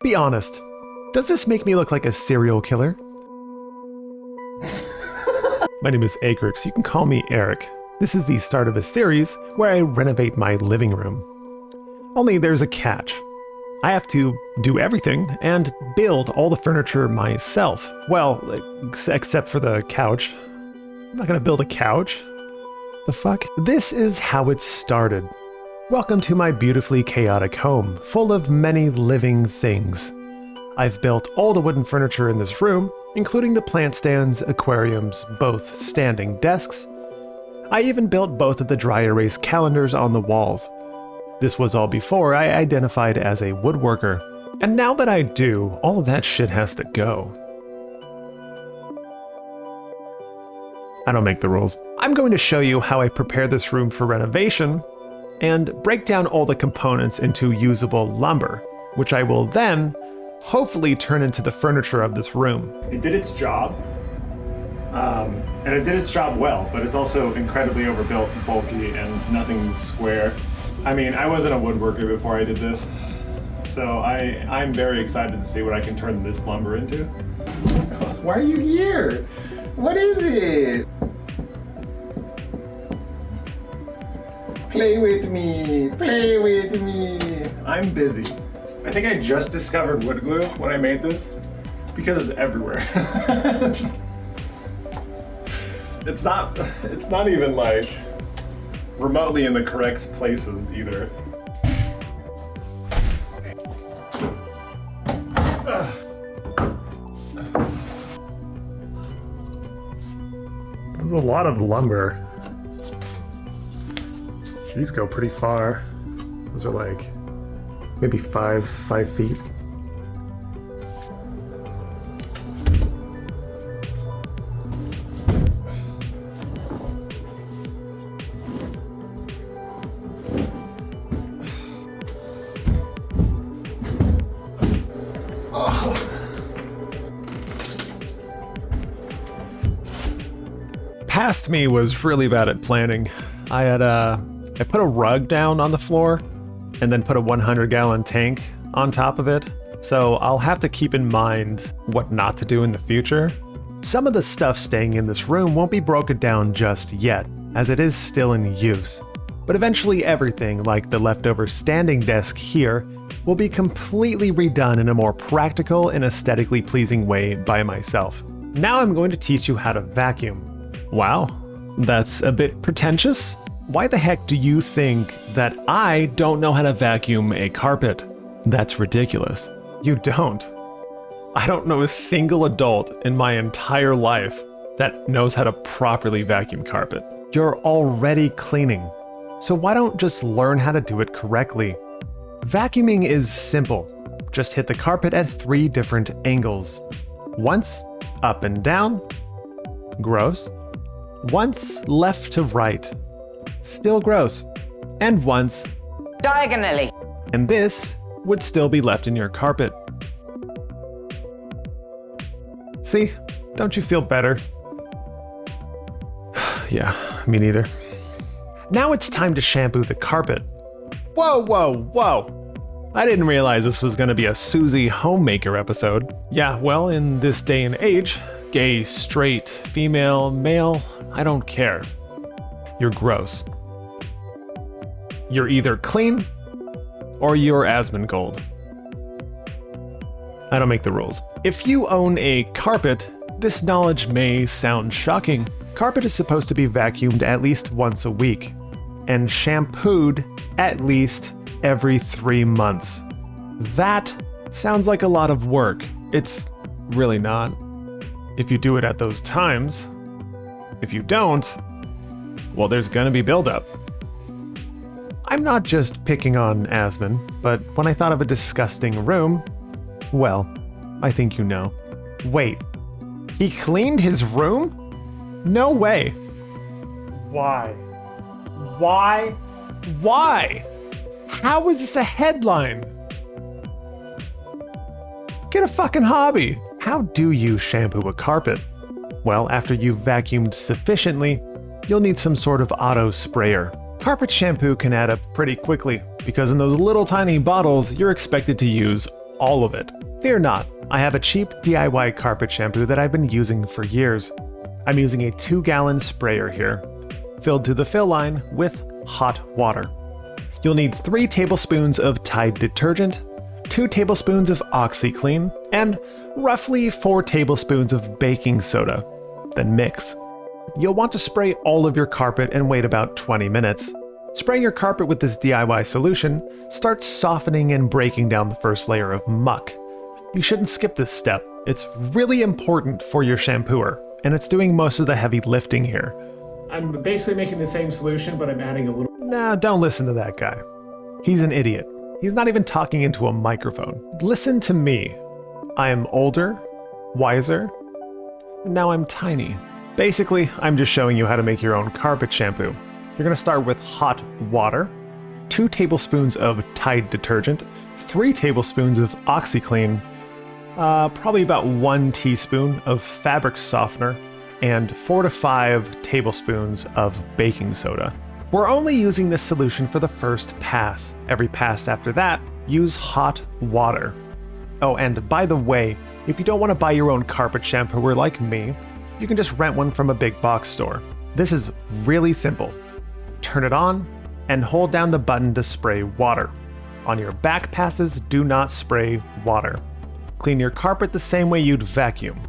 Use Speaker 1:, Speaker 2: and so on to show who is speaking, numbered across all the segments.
Speaker 1: Be honest, does this make me look like a serial killer? My name is Aecrix, you can call me Eric. This is the start of a series where I renovate my living room. Only there's a catch. I have to do everything and build all the furniture myself. Well, except for the couch. I'm not gonna build a couch. The fuck? This is how it started. Welcome to my beautifully chaotic home, full of many living things. I've built all the wooden furniture in this room, including the plant stands, aquariums, both standing desks. I even built both of the dry erase calendars on the walls. This was all before I identified as a woodworker. And now that I do, all of that shit has to go. I don't make the rules. I'm going to show you how I prepare this room for renovation and break down all the components into usable lumber, which I will then hopefully turn into the furniture of this room. It did its job, and it did its job well, but it's also incredibly overbuilt, bulky, and nothing's square. I mean, I wasn't a woodworker before I did this, so I'm very excited to see what I can turn this lumber into. Why are you here? What is it? Play with me, play with me. I'm busy. I think I just discovered wood glue when I made this because it's everywhere. It's not even like remotely in the correct places either. This is a lot of lumber. These go pretty far. Those are like maybe 5 feet. Past me was really bad at planning. I put a rug down on the floor and then put a 100-gallon tank on top of it. So I'll have to keep in mind what not to do in the future. Some of the stuff staying in this room won't be broken down just yet, as it is still in use. But eventually everything, like the leftover standing desk here, will be completely redone in a more practical and aesthetically pleasing way by myself. Now I'm going to teach you how to vacuum. Wow, that's a bit pretentious. Why the heck do you think that I don't know how to vacuum a carpet? That's ridiculous. You don't. I don't know a single adult in my entire life that knows how to properly vacuum carpet. You're already cleaning, so why don't just learn how to do it correctly? Vacuuming is simple. Just hit the carpet at 3 different angles. Once, up and down. Gross. Once, left to right. Still gross. And once,
Speaker 2: diagonally.
Speaker 1: And this would still be left in your carpet. See? Don't you feel better? Yeah, me neither. Now it's time to shampoo the carpet. Whoa, whoa, whoa! I didn't realize this was gonna be a Susie homemaker episode. Yeah, well, in this day and age, gay, straight, female, male, I don't care. You're gross. You're either clean or you're Asmongold. I don't make the rules. If you own a carpet, this knowledge may sound shocking. Carpet is supposed to be vacuumed at least once a week and shampooed at least every 3 months. That sounds like a lot of work. It's really not. If you do it at those times. If you don't, well, there's gonna be buildup. I'm not just picking on Asmon, but when I thought of a disgusting room, well, I think you know. Wait, he cleaned his room? No way. Why? Why? Why? How is this a headline? Get a fucking hobby. How do you shampoo a carpet? Well, after you've vacuumed sufficiently, you'll need some sort of auto sprayer. Carpet shampoo can add up pretty quickly, because in those little tiny bottles, you're expected to use all of it. Fear not, I have a cheap DIY carpet shampoo that I've been using for years. I'm using a 2-gallon sprayer here, filled to the fill line with hot water. You'll need 3 tablespoons of Tide detergent, 2 tablespoons of OxiClean, and roughly 4 tablespoons of baking soda. Then mix. You'll want to spray all of your carpet and wait about 20 minutes. Spraying your carpet with this DIY solution starts softening and breaking down the first layer of muck. You shouldn't skip this step. It's really important for your shampooer, and it's doing most of the heavy lifting here. I'm basically making the same solution, but I'm adding a little... Nah, don't listen to that guy. He's an idiot. He's not even talking into a microphone. Listen to me. I am older, wiser, and now I'm tiny. Basically, I'm just showing you how to make your own carpet shampoo. You're gonna start with hot water, 2 tablespoons of Tide detergent, 3 tablespoons of OxiClean, probably about 1 teaspoon of fabric softener, and 4 to 5 tablespoons of baking soda. We're only using this solution for the first pass. Every pass after that, use hot water. Oh, and by the way, if you don't want to buy your own carpet shampooer like me, you can just rent one from a big box store. This is really simple. Turn it on and hold down the button to spray water. On your back passes, do not spray water. Clean your carpet the same way you'd vacuum.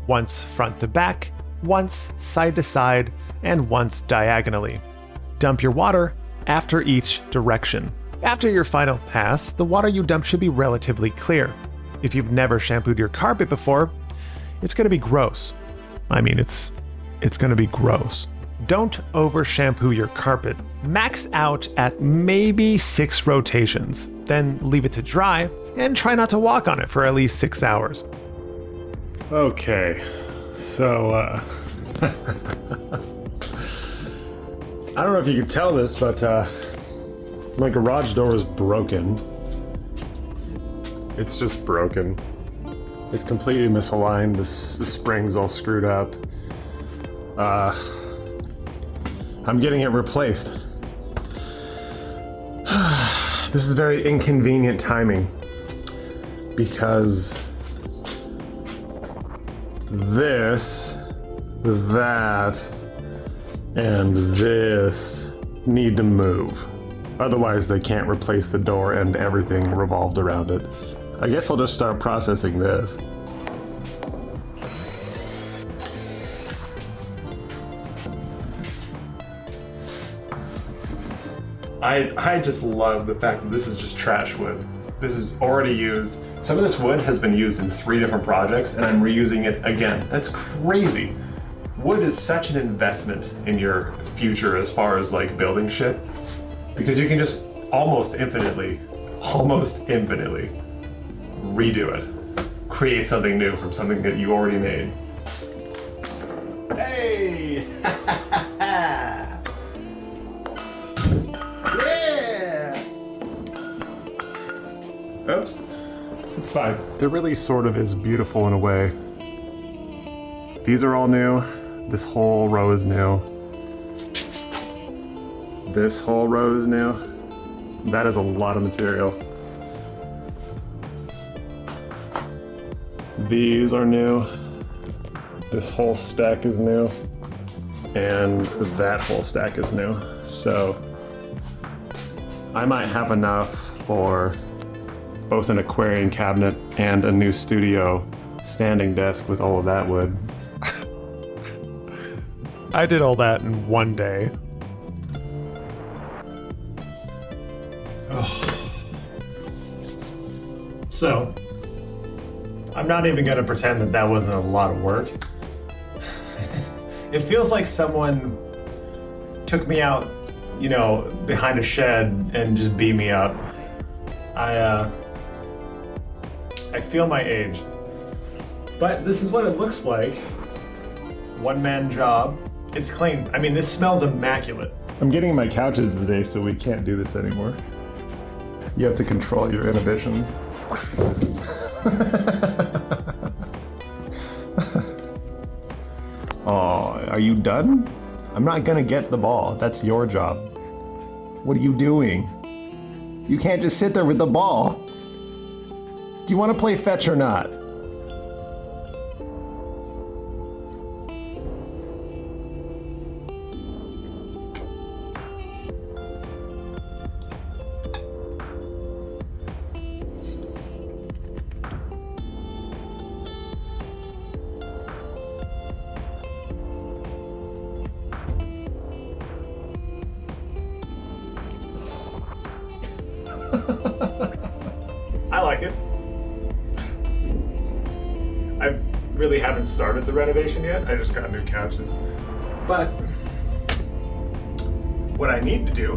Speaker 1: Once front to back, once side to side, and once diagonally. Dump your water after each direction. After your final pass, the water you dump should be relatively clear. If you've never shampooed your carpet before, it's gonna be gross. I mean, it's gonna be gross. Don't over shampoo your carpet. Max out at maybe 6 rotations, then leave it to dry and try not to walk on it for at least 6 hours. Okay, so I don't know if you can tell this, but my garage door is broken. It's just broken. It's completely misaligned. The spring's all screwed up. I'm getting it replaced. This is very inconvenient timing because this, that, and this need to move. Otherwise they can't replace the door and everything revolved around it. I guess I'll just start processing this. I just love the fact that this is just trash wood. This is already used. Some of this wood has been used in 3 different projects and I'm reusing it again. That's crazy. Wood is such an investment in your future as far as like building shit, because you can just almost infinitely redo it. Create something new from something that you already made. Hey! Yeah! Oops. It's fine. It really sort of is beautiful in a way. These are all new. This whole row is new. This whole row is new. That is a lot of material. These are new. This whole stack is new. And that whole stack is new. So I might have enough for both an aquarium cabinet and a new studio standing desk with all of that wood. I did all that in one day. Oh. So, I'm not even gonna pretend that that wasn't a lot of work. It feels like someone took me out, you know, behind a shed and just beat me up. I feel my age. But this is what it looks like. One-man job. It's clean. I mean, this smells immaculate. I'm getting my couches today, so we can't do this anymore. You have to control your inhibitions. Oh, are you done? I'm not gonna get the ball. That's your job. What are you doing? You can't just sit there with the ball. you want to play fetch or not? I like it. I really haven't started the renovation yet. I just got new couches. But what I need to do,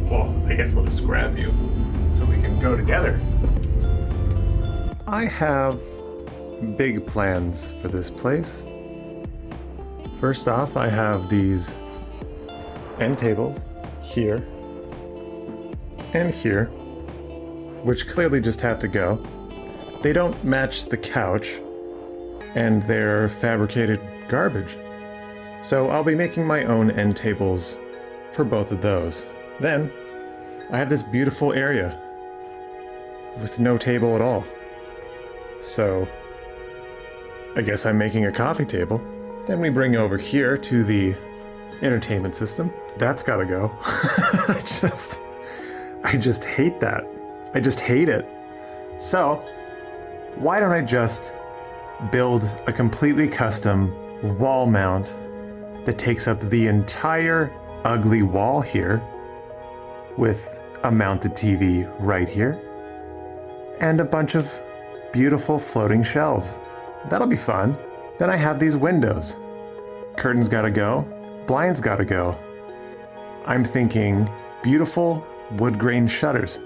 Speaker 1: well, I guess I'll just grab you so we can go together. I have big plans for this place. First off, I have these end tables here and here, which clearly just have to go. They don't match the couch, and they're fabricated garbage. So I'll be making my own end tables for both of those. Then, I have this beautiful area with no table at all. So, I guess I'm making a coffee table. Then we bring over here to the entertainment system. That's gotta go. I just hate that. I just hate it. So, why don't I just build a completely custom wall mount that takes up the entire ugly wall here with a mounted TV right here and a bunch of beautiful floating shelves. That'll be fun. Then I have these windows. Curtains gotta go, blinds gotta go. I'm thinking beautiful wood grain shutters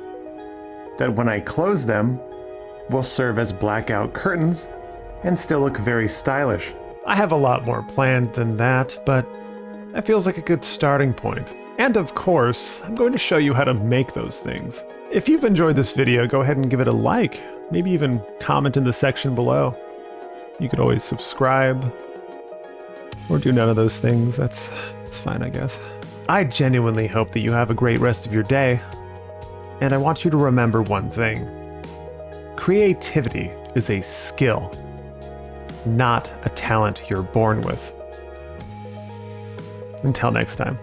Speaker 1: that when I close them will serve as blackout curtains and still look very stylish. I have a lot more planned than that, but that feels like a good starting point. And of course, I'm going to show you how to make those things. If you've enjoyed this video, go ahead and give it a like, maybe even comment in the section below. You could always subscribe or do none of those things. That's fine, I guess. I genuinely hope that you have a great rest of your day, and I want you to remember one thing. Creativity is a skill, not a talent you're born with. Until next time.